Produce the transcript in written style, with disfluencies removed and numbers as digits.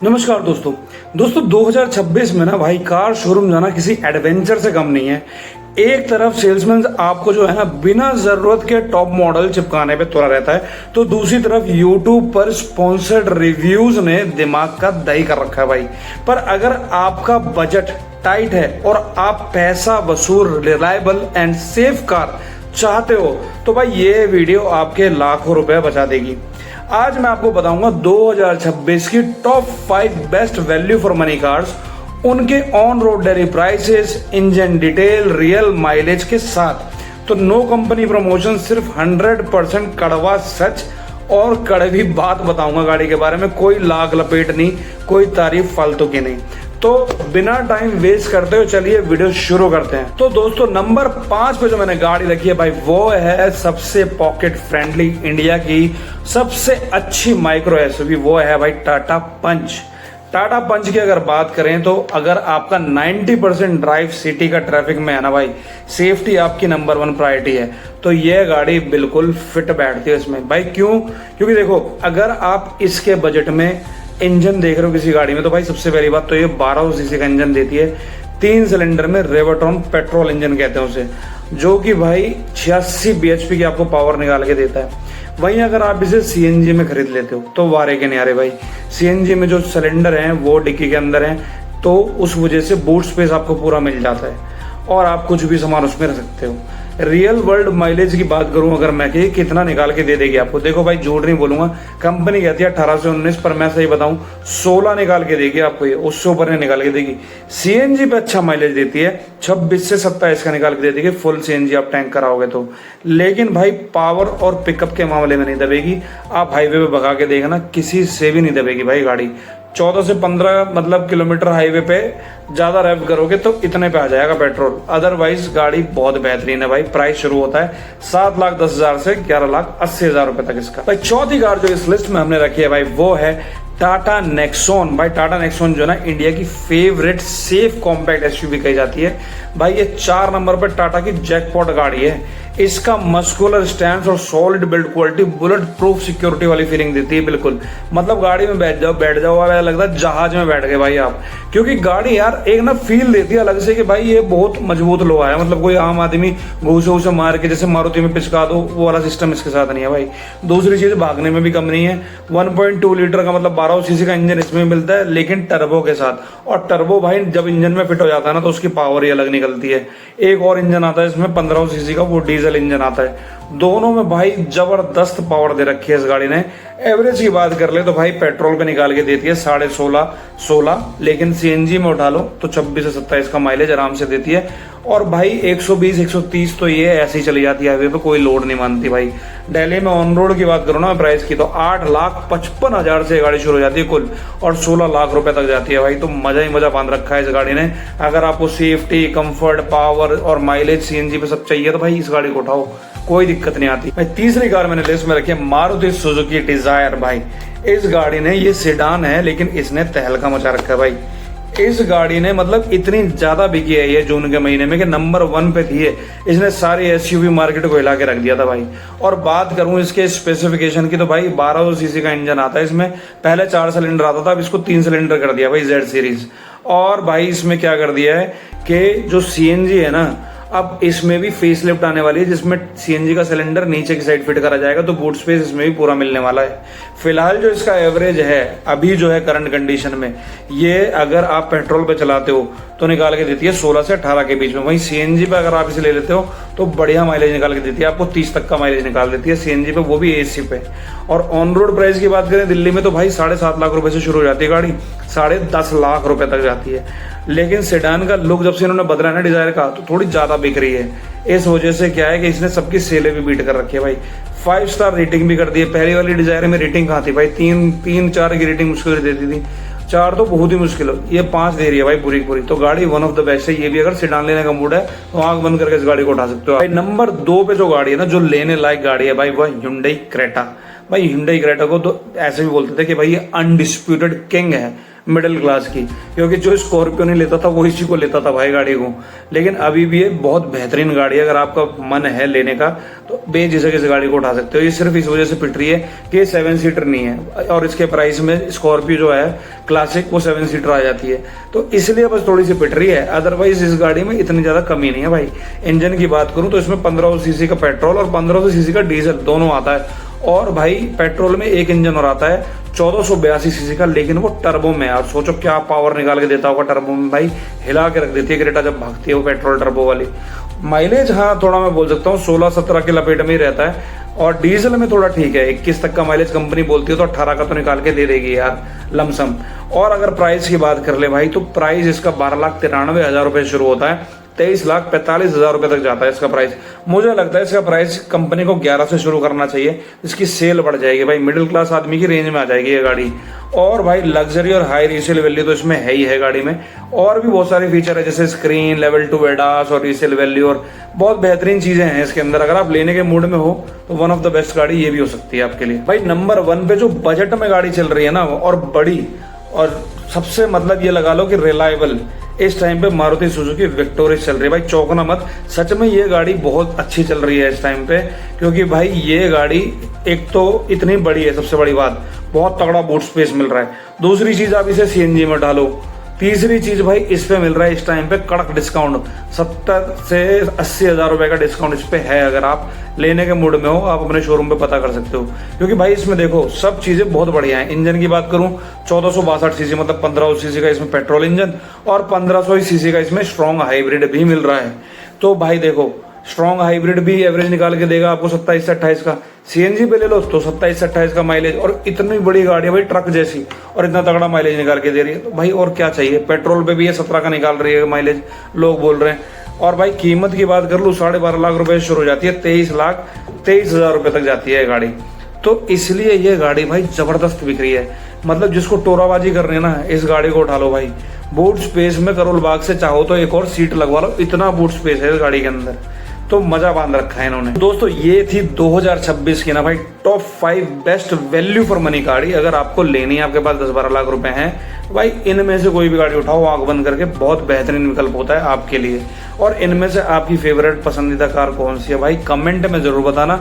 नमस्कार दोस्तों 2026 में ना भाई कार शोरूम जाना किसी एडवेंचर से कम नहीं है। एक तरफ सेल्समैन आपको जो है ना बिना जरूरत के टॉप मॉडल चिपकाने पे तुला रहता है, तो दूसरी तरफ यूट्यूब पर स्पॉन्सर्ड रिव्यूज ने दिमाग का दही कर रखा है भाई। पर अगर आपका बजट टाइट है और आप पैसा वसूल रिलायबल एंड सेफ कार चाहते हो तो भाई ये वीडियो आपके लाखों रुपए बचा देगी। आज मैं आपको बताऊंगा 2026 की top 5 best value for money cars, उनके on road daily prices, engine detail, real mileage के साथ। तो नो कंपनी प्रमोशन, सिर्फ 100% कड़वा सच और कड़वी बात बताऊंगा गाड़ी के बारे में। कोई लाग लपेट नहीं, कोई तारीफ फालतू की नहीं। तो बिना टाइम वेस्ट करते हुए चलिए वीडियो शुरू करते हैं। तो दोस्तों नंबर 5 पे जो मैंने गाड़ी रखी है भाई वो है सबसे पॉकेट फ्रेंडली, इंडिया की सबसे अच्छी माइक्रो एसयूवी, वो है भाई टाटा पंच। टाटा पंच की अगर बात करें तो अगर आपका 90% ड्राइव सिटी का ट्रैफिक में है ना भाई, सेफ्टी आपकी नंबर 1 प्रायोरिटी है, तो ये गाड़ी बिल्कुल फिट बैठती है इसमें भाई। क्यों? क्योंकि देखो अगर आप इसके बजट में इंजन देख रहे हो किसी गाड़ी में, तो भाई सबसे पहली बात तो ये 1200 सीसी का इंजन देती है, 3 सिलेंडर में रेवोट्रॉन पेट्रोल इंजन कहते हैं उसे, जो कि भाई 86 bhp की आपको पावर निकाल के देता है। वहीं अगर आप इसे सीएनजी में खरीद लेते हो तो वारे के न्यारे भाई। सीएनजी में जो सिलेंडर हैं वो डिक्की के अंदर हैं, तो उस वजह से बूट स्पेस आपको पूरा मिल जाता है और आप कुछ भी सामान उसमें रख सकते हो। रियल वर्ल्ड माइलेज की बात करूं अगर मैं कि कितना निकाल के दे देगी आपको, देखो भाई झूठ नहीं बोलूंगा, कंपनी कहती है 18 से 19, पर मैं सही बताऊं 16 निकाल के देगी आपको, ये उससे ऊपर नहीं निकाल के देगी। सीएनजी पे अच्छा माइलेज देती है, 26 से 27 का निकाल के दे देगी फुल सीएनजी आप टैंक कराओगे तो। लेकिन भाई पावर और पिकअप के मामले में नहीं दबेगी। आप हाईवे पे भगा के देखना, किसी से भी नहीं दबेगी भाई गाड़ी। 14 से 15 मतलब किलोमीटर हाईवे पे ज्यादा रैप करोगे तो इतने पे आ जाएगा पेट्रोल। अदरवाइज गाड़ी बहुत बेहतरीन है भाई। प्राइस शुरू होता है 7,10,000 से 11,80,000 रुपए तक इसका। भाई चौथी कार जो इस लिस्ट में हमने रखी है भाई वो है टाटा नेक्सॉन। भाई टाटा नेक्सॉन जो है ना इंडिया की फेवरेट सेफ कॉम्पैक्ट एसयूवी कही जाती है भाई। ये 4 नंबर पर टाटा की जैकपॉट गाड़ी है। इसका मस्कुलर स्टैंड और solid build quality bullet proof security वाली फीलिंग देती है बिल्कुल। मतलब गाड़ी में बैठ जाओ वाला लगता है जहाज में बैठ गए भाई आप। क्योंकि गाड़ी यार एक ना फील देती है अलग से कि भाई ये बहुत मजबूत लोहा है। मतलब कोई आम आदमी घूसे उसे मार के जैसे मारुति में पिचका दो वो वाला सिस्टम इसके साथ नहीं है भाई। दूसरी चीज भागने में भी कम नहीं है। 1.2 लीटर का मतलब 1200 सीसी का इंजन इसमें मिलता है, लेकिन टर्बो के साथ। और टर्बो भाई जब इंजन में फिट हो जाता है ना तो उसकी पावर ही अलग निकलती है। एक और इंजन आता है इसमें 1500 सीसी का, वो डीजल इंजन आता है। दोनों में भाई जबरदस्त पावर दे रखी है इस गाड़ी ने। एवरेज की बात कर ले तो भाई पेट्रोल पे निकाल के देती है 16.5-16, लेकिन सीएनजी में उठा लो तो 26 से 27 का माइलेज आराम से देती है। और भाई 120-130 तो ये ऐसे ही चली जाती है हाईवे पे, कोई लोड नहीं मानती भाई। दिल्ली में ऑन रोड की बात करो ना प्राइस की, तो 8,55,000 से गाड़ी शुरू हो जाती है कुल, और 16 लाख रुपए तक जाती है भाई। तो मजा ही मजा बांध रखा है इस गाड़ी ने। अगर आपको सेफ्टी, कंफर्ट, पावर और माइलेज सीएनजी पे सब चाहिए तो भाई इस गाड़ी को उठाओ, कोई दिक्कत नहीं आती भाई। तीसरी कार मैंने लिस्ट में रखी है मारुति सुजुकी डिजायर। भाई इस गाड़ी ने, ये सेडान है लेकिन इसने तहलका मचा रखा है भाई। इस गाड़ी ने मतलब इतनी ज्यादा बिकी है ये जून के महीने में कि नंबर 1 पे थी है। इसने सारी एसयूवी मार्केट को हिला के रख दिया था भाई। और बात करूं इसके स्पेसिफिकेशन की तो भाई 1200 सीसी का इंजन आता है इसमें। पहले 4 सिलेंडर आता था, अब इसको 3 सिलेंडर कर दिया भाई जेड सीरीज। और भाई इसमें क्या कर दिया है कि जो सीएनजी है ना, अब इसमें भी फेस लिफ्ट आने वाली है जिसमें सीएनजी का सिलेंडर नीचे की साइड फिट करा जाएगा, तो बूट स्पेस इसमें भी पूरा मिलने वाला है। फिलहाल जो इसका एवरेज है अभी जो है करंट कंडीशन में, ये अगर आप पेट्रोल पे चलाते हो तो निकाल के देती है 16 से 18 के बीच में। वहीं सीएनजी पे अगर आप इसे ले लेते हो तो बढ़िया माइलेज निकाल के देती है आपको, 30 तक का माइलेज निकाल देती है सीएनजी पे, वो भी एसी पे। और ऑन रोड प्राइस की बात करें दिल्ली में तो भाई 7.5 लाख रुपए से शुरू हो जाती है गाड़ी, 10.5 लाख रुपए तक जाती है। लेकिन सेडान का लुक जब से इन्होंने बदला है ना डिजायर का, तो थोड़ी ज्यादा बिक रही है। इस वजह से क्या है कि इसने सबकी सेलें भी बीट कर रखी है भाई। 5 स्टार रेटिंग भी कर दी है। पहली वाली डिजायर में रेटिंग कहाँ थी भाई, 3-4 की रेटिंग मुश्किल से देती थी, 4 तो बहुत ही मुश्किल हो, ये 5 दे रही है भाई पूरी पूरी। तो गाड़ी वन ऑफ द बेस्ट है। ये भी अगर सेडान लेने का मूड है तो आंख बंद करके इस गाड़ी को उठा सकते हो भाई। नंबर 2 पे जो गाड़ी है ना, जो लेने लायक गाड़ी है भाई, वह Hyundai Creta। भाई Hyundai Creta को तो ऐसे भी बोलते थे कि भाई ये अनडिस्प्यूटेड किंग है। मिडिल क्लास की, क्योंकि जो स्कॉर्पियो नहीं लेता था वो इसी को लेता था भाई गाड़ी को। लेकिन अभी भी ये बहुत बेहतरीन गाड़ी है, अगर आपका मन है लेने का तो बेझिझक इस गाड़ी को उठा सकते हो। ये सिर्फ इस वजह से पिट रही है कि ये 7 सीटर नहीं है, और इसके प्राइस में स्कॉर्पियो जो है क्लासिक वो 7 सीटर आ जाती है, तो इसलिए बस थोड़ी सी पिट रही है। अदरवाइज इस गाड़ी में इतनी ज्यादा कमी नहीं है भाई। इंजन की बात करूं तो इसमें 1500 सीसी का पेट्रोल और 1500 सीसी का डीजल दोनों आता है, और भाई पेट्रोल में एक इंजन और आता है 1482 सीसी का, लेकिन वो टर्बो में। और सोचो क्या पावर निकाल के देता होगा टर्बो में भाई, हिला के रख देती है क्रेटा जब भागती है वो पेट्रोल टर्बो वाली। माइलेज हाँ थोड़ा मैं बोल सकता हूँ 16-17 के लपेट में ही रहता है, और डीजल में थोड़ा ठीक है, 21 तक का माइलेज कंपनी बोलती है, तो 18 का तो निकाल के दे देगी यार लमसम। और अगर प्राइस की बात कर ले भाई, तो प्राइस इसका 12,93,000 रुपए शुरू होता है, 23,45,000 रुपए तक जाता है इसका प्राइस। मुझे लगता है इसका प्राइस कंपनी को 11 से शुरू करना चाहिए, इसकी सेल बढ़ जाएगी भाई, मिडिल क्लास आदमी की रेंज में आ जाएगी ये गाड़ी। और भाई लग्जरी और हाई रीसेल वैल्यू तो इसमें है ही है गाड़ी में, और भी बहुत सारे फीचर है जैसे स्क्रीन, लेवल 2 एडास और रीसेल वैल्यू, और बहुत बेहतरीन चीजें हैं इसके अंदर। अगर आप लेने के मूड में हो तो वन ऑफ द बेस्ट गाड़ी ये भी हो सकती है आपके लिए भाई। नंबर 1 पे जो बजट में गाड़ी चल रही है ना, और बड़ी, और सबसे मतलब ये लगा लो कि रिलायबल, इस टाइम पे मारुति सुजुकी विक्टोरिया चल रही है भाई। चौंकना मत, सच में ये गाड़ी बहुत अच्छी चल रही है इस टाइम पे, क्योंकि भाई ये गाड़ी एक तो इतनी बड़ी है, सबसे बड़ी बात, बहुत तगड़ा बूट स्पेस मिल रहा है। दूसरी चीज आप इसे सीएनजी में डालो। तीसरी चीज भाई इस पे मिल रहा है इस टाइम पे कड़क डिस्काउंट, 70 से 80 हजार रुपए का डिस्काउंट इस पे है। अगर आप लेने के मूड में हो आप अपने शोरूम पे पता कर सकते हो, क्योंकि भाई इसमें देखो सब चीजें बहुत बढ़िया हैं। इंजन की बात करूं 1462 सीसी मतलब 1500 सीसी का इसमें पेट्रोल इंजन, और 1500 सीसी का इसमें स्ट्रॉन्ग हाइब्रिड भी मिल रहा है। तो भाई देखो स्ट्रॉन्ग हाइब्रिड भी एवरेज निकाल के देगा आपको 27 से 28 का, सीएनजी पे ले लो तो 27 से 28 का माइलेज, और इतनी बड़ी गाड़ी है भाई ट्रक जैसी, और इतना तगड़ा माइलेज निकाल के दे रही है, तो भाई और क्या चाहिए। पेट्रोल पे भी ये 17 का निकाल रही है माइलेज, लोग बोल रहे हैं। और भाई कीमत की बात कर लूँ 12.5 लाख रुपए से शुरू हो जाती है, 23,23,000 रुपए तक जाती है गाड़ी। तो इसलिए ये गाड़ी भाई जबरदस्त बिक रही है। मतलब जिसको टोराबाजी करनी है ना, इस गाड़ी को उठा लो भाई। बूट स्पेस में करोल बाग से चाहो तो एक और सीट लगवा लो, इतना बूट स्पेस है इस गाड़ी के अंदर, तो मजा बांध रखा है इन्होंने। दोस्तों ये थी 2026 की ना भाई top 5 best value for money गाड़ी। अगर आपको लेनी है, आपके पास 10-12 लाख रुपए हैं, भाई इनमें से कोई भी गाड़ी उठाओ आंख बंद करके, बहुत बेहतरीन विकल्प होता है आपके लिए। और इनमें से आपकी फेवरेट पसंदीदा कार कौन सी है भाई, कमेंट में जरूर बताना।